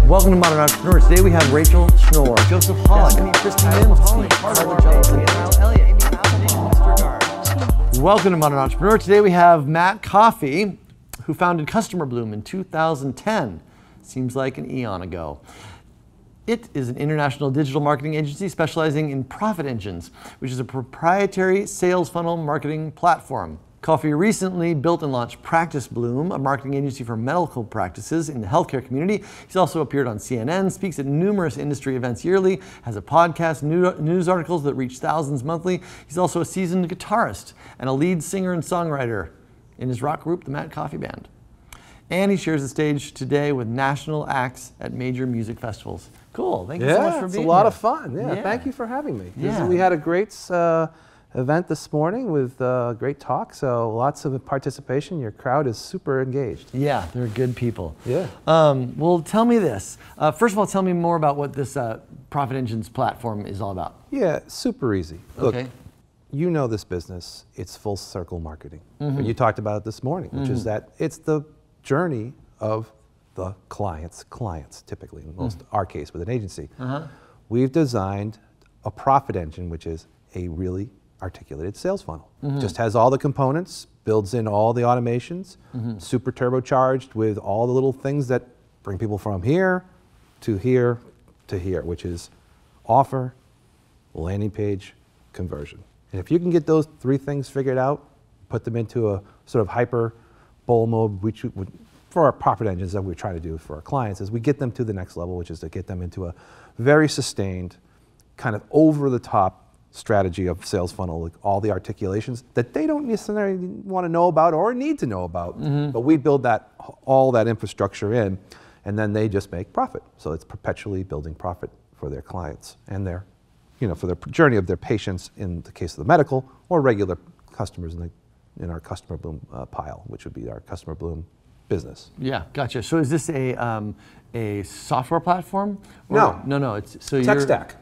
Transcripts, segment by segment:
Welcome to Modern Entrepreneur. Today we have Rachel Schnorr, Joseph Hogg, Kristen Mims, Carla Johnson, Elliott, Welcome to Modern Entrepreneur. Today we have Matt Coffey, who founded Customer Bloom in 2010. Seems like an eon ago. It is an international digital marketing agency specializing in profit engines, which is a proprietary sales funnel marketing platform. Coffey recently built and launched Practice Bloom, a marketing agency for medical practices in the healthcare community. He's also appeared on CNN, speaks at numerous industry events yearly, has a podcast, news articles that reach thousands monthly. He's also a seasoned guitarist and a lead singer and songwriter in his rock group, the Matt Coffey Band. And he shares the stage today with national acts at major music festivals. Cool, thank you so much for being here. It's a lot of fun. Yeah, thank you for having me. We had a great event this morning with great talk, so lots of participation. Your crowd is super engaged. Yeah, they're good people. Yeah. Well, tell me this. First of all, tell me more about what this Profit Engines platform is all about. Yeah, super easy. Okay. Look, you know this business, it's full circle marketing. You talked about it this morning, which is that it's the journey of the clients, typically, in our case with an agency. We've designed a profit engine, which is a really articulated sales funnel. Just has all the components, builds in all the automations, super turbocharged with all the little things that bring people from here to here to here, which is offer, landing page, conversion. And if you can get those three things figured out, put them into a sort of hyper bowl mode, which would, for our profit engines that we're trying to do for our clients, is we get them to the next level, which is to get them into a very sustained, kind of over the top strategy of sales funnel, like all the articulations that they don't necessarily want to know about or need to know about, but we build that, all that infrastructure in, and then they just make profit. So it's perpetually building profit for their clients and their, you know, for their journey of their patients in the case of the medical, or regular customers in our Customer Bloom pile, which would be our Customer Bloom business. Yeah, gotcha. So is this a software platform? Or No. It's so tech stack.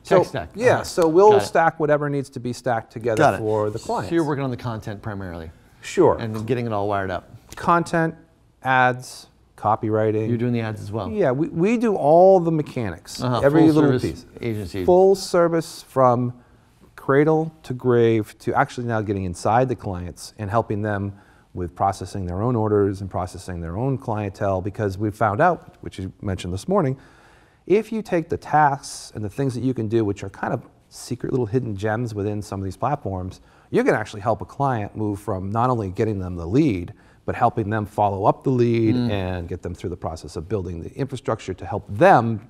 Tech stack. Yeah, so we'll stack whatever needs to be stacked together for the client. So you're working on the content primarily. Sure. And getting it all wired up. Content, ads, copywriting. You're doing the ads as well. Yeah, we do all the mechanics, every full little service piece. Agency. Full service from cradle to grave to actually now getting inside the clients and helping them with processing their own orders and processing their own clientele, because we found out, which you mentioned this morning, if you take the tasks and the things that you can do, which are kind of secret little hidden gems within some of these platforms, you can actually help a client move from not only getting them the lead, but helping them follow up the lead and get them through the process of building the infrastructure to help them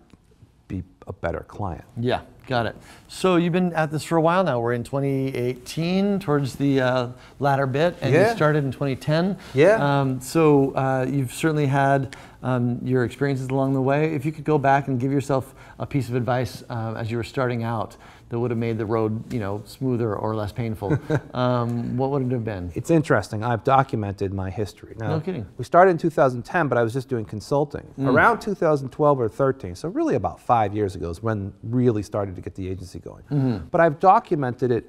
be a better client. Yeah, got it. So you've been at this for a while now. We're in 2018, towards the latter bit, and you started in 2010. Yeah. So you've certainly had your experiences along the way. If you could go back and give yourself a piece of advice as you were starting out that would have made the road, you know, smoother or less painful, what would it have been? It's interesting. I've documented my history. Now, no kidding. We started in 2010, but I was just doing consulting. Around 2012 or 13, so really about 5 years ago is when really started to get the agency going. But I've documented it,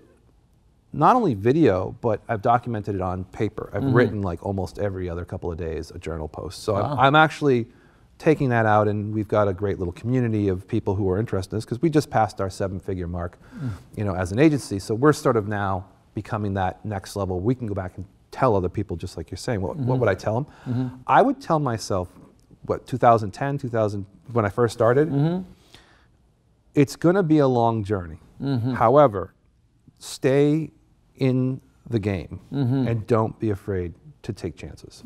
not only video, but I've documented it on paper. I've written like almost every other couple of days a journal post. So I'm actually taking that out, and we've got a great little community of people who are interested in this, because we just passed our 7-figure mark, you know, as an agency. So we're sort of now becoming that next level. We can go back and tell other people, just like you're saying. What would I tell them? I would tell myself, what, 2010, 2000, when I first started, it's going to be a long journey. However, stay in the game and don't be afraid to take chances.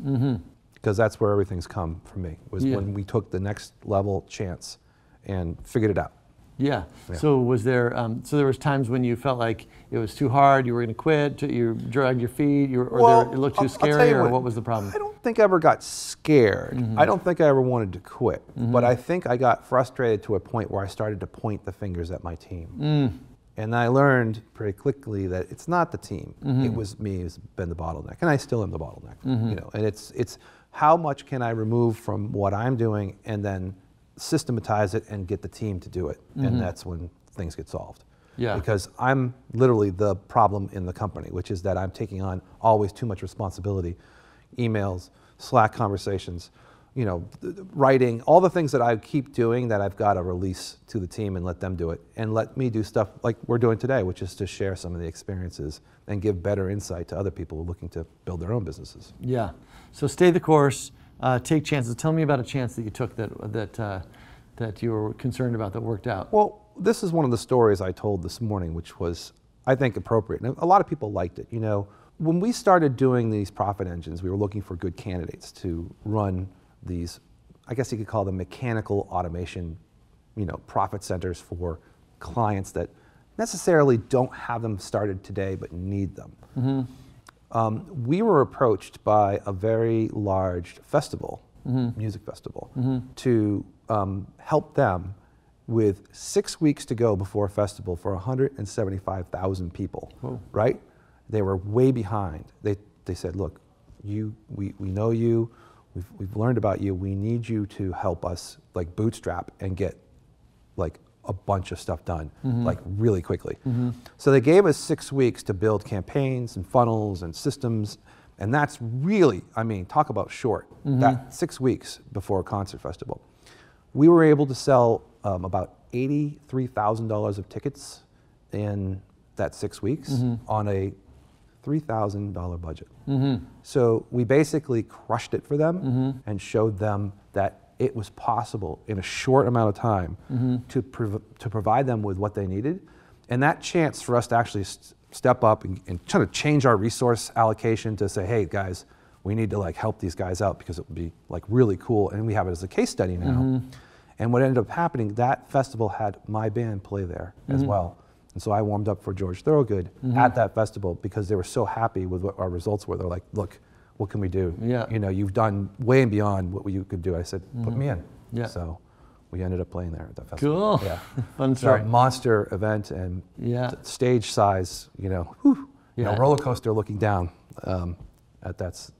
Because that's where everything's come for me, was when we took the next level chance and figured it out. Yeah. So was there, so there was times when you felt like it was too hard, you were going to quit, you dragged your feet, or it looked too scary, or what was the problem? I don't think I ever got scared. I don't think I ever wanted to quit. But I think I got frustrated to a point where I started to point the fingers at my team. And I learned pretty quickly that it's not the team. It was me who's been the bottleneck, and I still am the bottleneck. You know, and it's how much can I remove from what I'm doing and then systematize it and get the team to do it, and that's when things get solved. Because I'm literally the problem in the company, which is that I'm taking on always too much responsibility, emails, Slack conversations, writing, all the things that I keep doing that I've got to release to the team and let them do it, and let me do stuff like we're doing today, which is to share some of the experiences and give better insight to other people who are looking to build their own businesses. Yeah. So stay the course, take chances. Tell me about a chance that you took that you were concerned about that worked out. Well, this is one of the stories I told this morning, which was, I think, appropriate. And a lot of people liked it. When we started doing these profit engines, we were looking for good candidates to run these, I guess you could call them mechanical automation, profit centers for clients that necessarily don't have them started today but need them. We were approached by a very large festival, music festival, to help them with 6 weeks to go before a festival for 175,000 people. Whoa. Right? They were way behind. They said, look, we know you. We've learned about you. We need you to help us like bootstrap and get like a bunch of stuff done like really quickly. So they gave us 6 weeks to build campaigns and funnels and systems, and that's really, I mean, talk about short. That 6 weeks before a concert festival. We were able to sell about $83,000 of tickets in that 6 weeks on a $3,000 budget. So we basically crushed it for them and showed them that it was possible in a short amount of time to provide them with what they needed. And that chance for us to actually step up and try to change our resource allocation to say, hey guys, we need to like help these guys out because it would be like really cool. And we have it as a case study now. And what ended up happening, that festival had my band play there as well. And so I warmed up for George Thorogood at that festival because they were so happy with what our results were. They're like, look, what can we do? Yeah. You've done way and beyond what you could do. I said, put me in. Yeah. So we ended up playing there at that festival. Cool. Yeah. Fun story. So monster event and stage size, roller coaster looking down at that,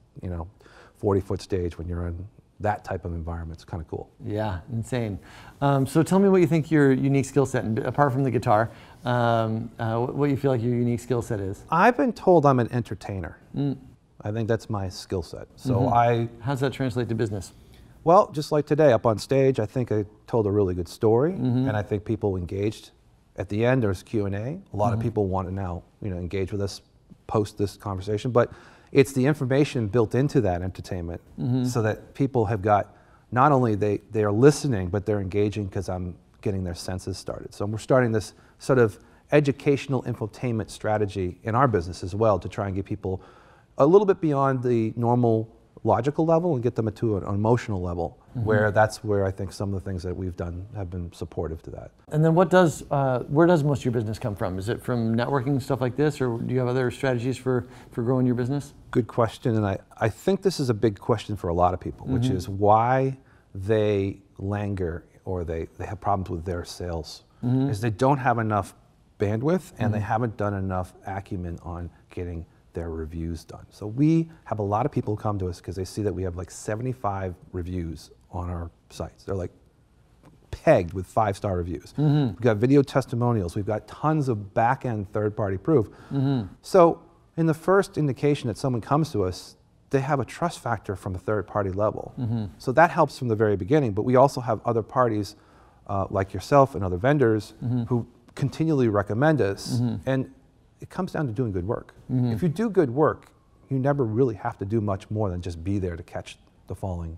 40-foot stage when you're on that type of environment. It's kind of cool. Yeah, insane. So tell me what you think your unique skill set, and apart from the guitar, what you feel like your unique skill set is. I've been told I'm an entertainer. I think that's my skill set. So How does that translate to business? Well, just like today, up on stage, I think I told a really good story, and I think people engaged. At the end, there's Q&A. A lot of people want to now, engage with us post this conversation, but it's the information built into that entertainment so that people have got, not only they are listening, but they're engaging because I'm getting their senses started. So we're starting this sort of educational infotainment strategy in our business as well to try and get people a little bit beyond the normal logical level and get them to an emotional level, that's where I think some of the things that we've done have been supportive to that. And then where does most of your business come from? Is it from networking and stuff like this, or do you have other strategies for growing your business? Good question, and I think this is a big question for a lot of people, which is why they languor or they have problems with their sales, is they don't have enough bandwidth and they haven't done enough acumen on getting their reviews done. So we have a lot of people who come to us because they see that we have like 75 reviews on our sites. They're like pegged with 5-star reviews. We've got video testimonials. We've got tons of back-end third-party proof. So in the first indication that someone comes to us, they have a trust factor from a third-party level. So that helps from the very beginning, but we also have other parties like yourself and other vendors who continually recommend us. And it comes down to doing good work. If you do good work, you never really have to do much more than just be there to catch the falling,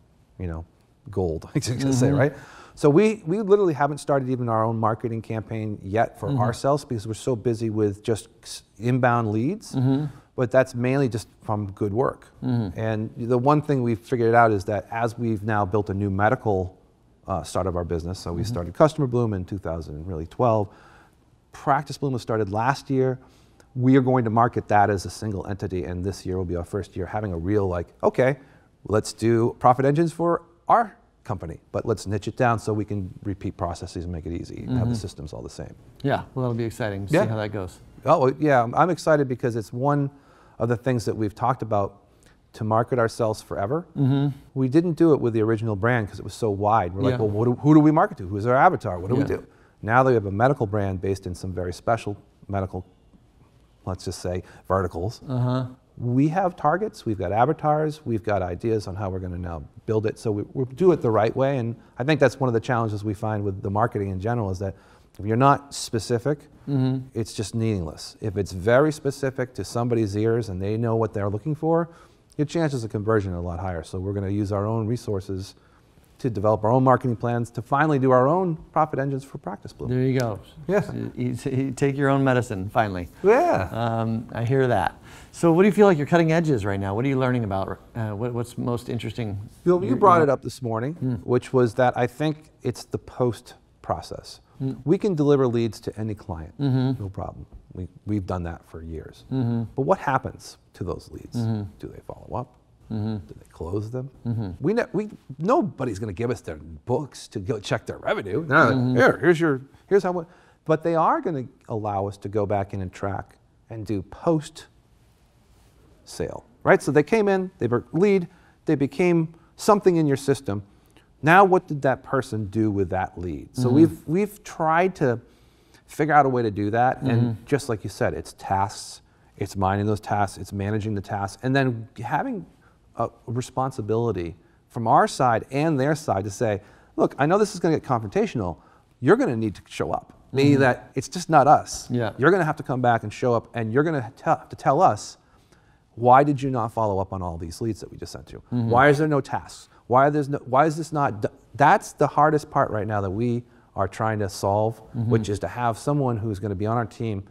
gold, I can say, right? So we literally haven't started even our own marketing campaign yet for ourselves because we're so busy with just inbound leads, but that's mainly just from good work. And the one thing we've figured out is that as we've now built a new medical start of our business, so we started Customer Bloom in 2012, Practice Bloom was started last year. We are going to market that as a single entity, and this year will be our first year having a real okay, let's do profit engines for our company, but let's niche it down so we can repeat processes and make it easy and have the systems all the same. Yeah, well, that'll be exciting to see how that goes. Oh, yeah, I'm excited because it's one of the things that we've talked about to market ourselves forever. We didn't do it with the original brand because it was so wide. We're like, well, who do we market to? Who's our avatar? What do we do? Now that we have a medical brand based in some very special medical, let's just say, verticals, we have targets, we've got avatars, we've got ideas on how we're going to now build it, so we do it the right way. And I think that's one of the challenges we find with the marketing in general, is that if you're not specific, it's just meaningless. If it's very specific to somebody's ears and they know what they're looking for, your chances of conversion are a lot higher. So we're going to use our own resources to develop our own marketing plans, to finally do our own profit engines for Practice Bloom. There you go. Yeah. You take your own medicine, finally. Yeah. I hear that. So what do you feel like your cutting edge is right now? What are you learning about? What's most interesting? You brought it up this morning, which was that I think it's the post process. We can deliver leads to any client, no problem. We've done that for years. But what happens to those leads? Do they follow up? Do they close them? Nobody's going to give us their books to go check their revenue. Here's how. But they are going to allow us to go back in and track and do post sale, right? So they came in, they were lead, they became something in your system. Now, what did that person do with that lead? So we've tried to figure out a way to do that, and just like you said, it's tasks, it's minding those tasks, it's managing the tasks, and then having a responsibility from our side and their side to say, look, I know this is going to get confrontational. You're going to need to show up. Meaning that it's just not us. Yeah. You're going to have to come back and show up, and you're going to have to tell us, why did you not follow up on all these leads that we just sent you? Why is there no tasks? Why is this not? That's the hardest part right now that we are trying to solve, which is to have someone who's going to be on our team,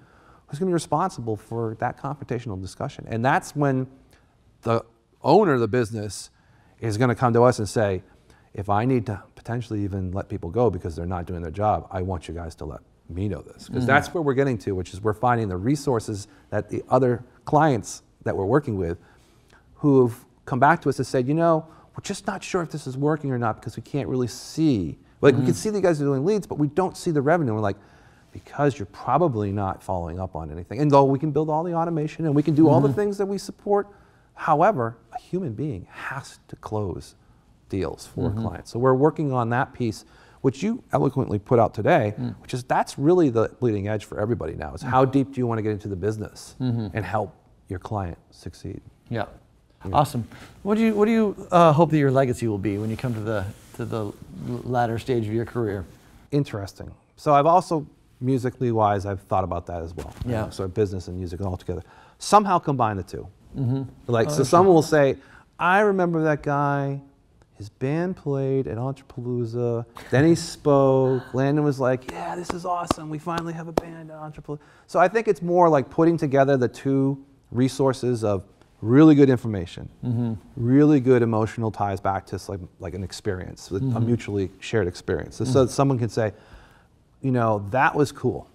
who's going to be responsible for that confrontational discussion. And that's when the owner of the business is going to come to us and say, if I need to potentially even let people go because they're not doing their job, I want you guys to let me know this. Because that's where we're getting to, which is we're finding the resources that the other clients that we're working with who've come back to us and said, you know, we're just not sure if this is working or not because we can't really see. Like we can see that you guys are doing leads, but we don't see the revenue. We're like, because you're probably not following up on anything. And though we can build all the automation and we can do all the things that we support, however, a human being has to close deals for clients. So we're working on that piece, which you eloquently put out today, which is that's really the bleeding edge for everybody now, is how deep do you want to get into the business and help your client succeed? Yeah. Awesome. What do you hope that your legacy will be when you come to the latter stage of your career? Interesting. So I've also, musically wise, I've thought about that as well. Yeah. So business and music all together. Somehow combine the two. Like, so someone will say, I remember that guy, his band played at Entrepalooza, then he spoke, Landon was like, yeah, this is awesome, we finally have a band at Entrepalooza. So I think it's more like putting together the two resources of really good information, really good emotional ties back to like an experience, a mutually shared experience. So someone can say, you know, that was cool,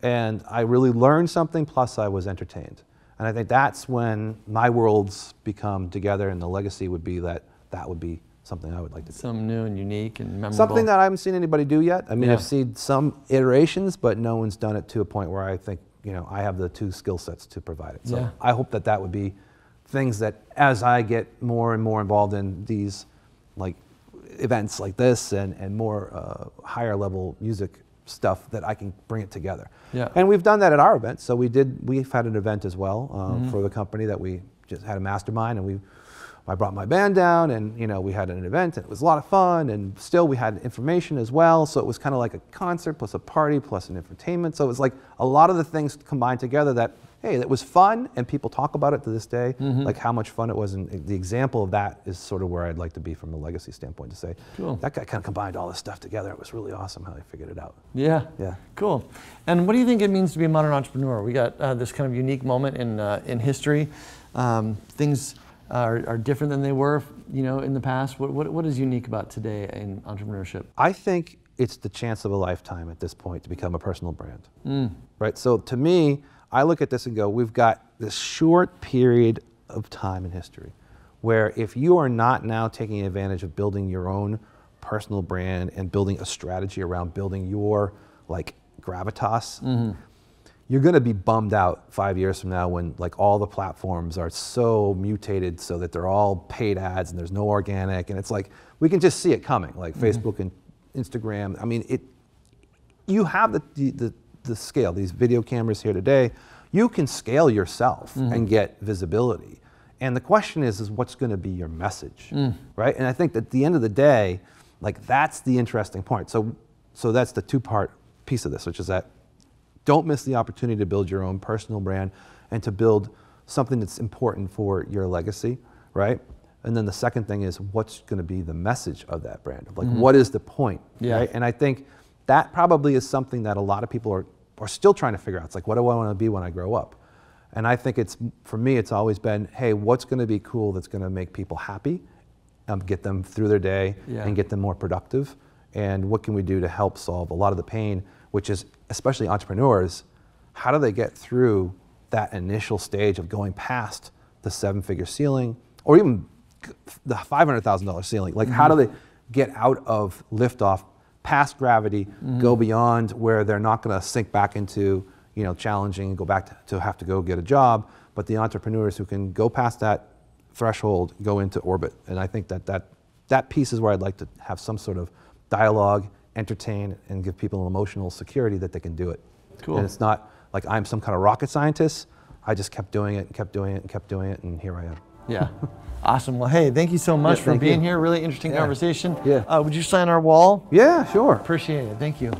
and I really learned something, plus I was entertained. And I think that's when my worlds become together, and the legacy would be that would be something I would like to do. Something new and unique and memorable. Something that I haven't seen anybody do yet. I mean, I've seen some iterations, but no one's done it to a point where I think, you know, I have the two skill sets to provide it. So I hope that would be things that, as I get more and more involved in these like events like this and more higher level music stuff, that I can bring it together. Yeah. And we've done that at our events. So we've had an event as well for the company that we just had a mastermind, and I brought my band down, and you know, we had an event, and it was a lot of fun, and still we had information as well. So it was kind of like a concert plus a party plus an entertainment. So it was like a lot of the things combined together that, hey, it was fun, and people talk about it to this day, like how much fun it was. And the example of that is sort of where I'd like to be from a legacy standpoint, to say, that guy kind of combined all this stuff together. It was really awesome how they figured it out. Yeah. Yeah. Cool. And what do you think it means to be a modern entrepreneur? We got this kind of unique moment in history. Things are different than they were, you know, in the past. What is unique about today in entrepreneurship? I think it's the chance of a lifetime at this point to become a personal brand, right? So to me, I look at this and go, we've got this short period of time in history where if you are not now taking advantage of building your own personal brand and building a strategy around building your like gravitas, you're going to be bummed out 5 years from now when like all the platforms are so mutated so that they're all paid ads and there's no organic, and it's like we can just see it coming, like Facebook and Instagram. I mean, you have the scale, these video cameras here today. you can scale yourself and get visibility. And the question is what's going to be your message, right? And I think at the end of the day, like that's the interesting point. So that's the two-part piece of this, which is that don't miss the opportunity to build your own personal brand and to build something that's important for your legacy, right? And then the second thing is what's going to be the message of that brand? Like what is the point, right? And I think that probably is something that a lot of people are still trying to figure out. It's like, what do I want to be when I grow up? And I think for me, it's always been, hey, what's going to be cool that's going to make people happy, get them through their day and get them more productive? And what can we do to help solve a lot of the pain, which is, especially entrepreneurs, how do they get through that initial stage of going past the 7-figure ceiling or even the $500,000 ceiling? Like how do they get out of liftoff, past gravity, go beyond where they're not going to sink back into challenging and go back to have to go get a job, but the entrepreneurs who can go past that threshold go into orbit. And I think that piece is where I'd like to have some sort of dialogue, entertain, and give people an emotional security that they can do it. Cool. And it's not like I'm some kind of rocket scientist. I just kept doing it and kept doing it and kept doing it, and here I am. Yeah. Awesome. Well, hey, thank you so much for being here. Really interesting conversation. Would you sign our wall? Yeah, sure. Appreciate it. Thank you.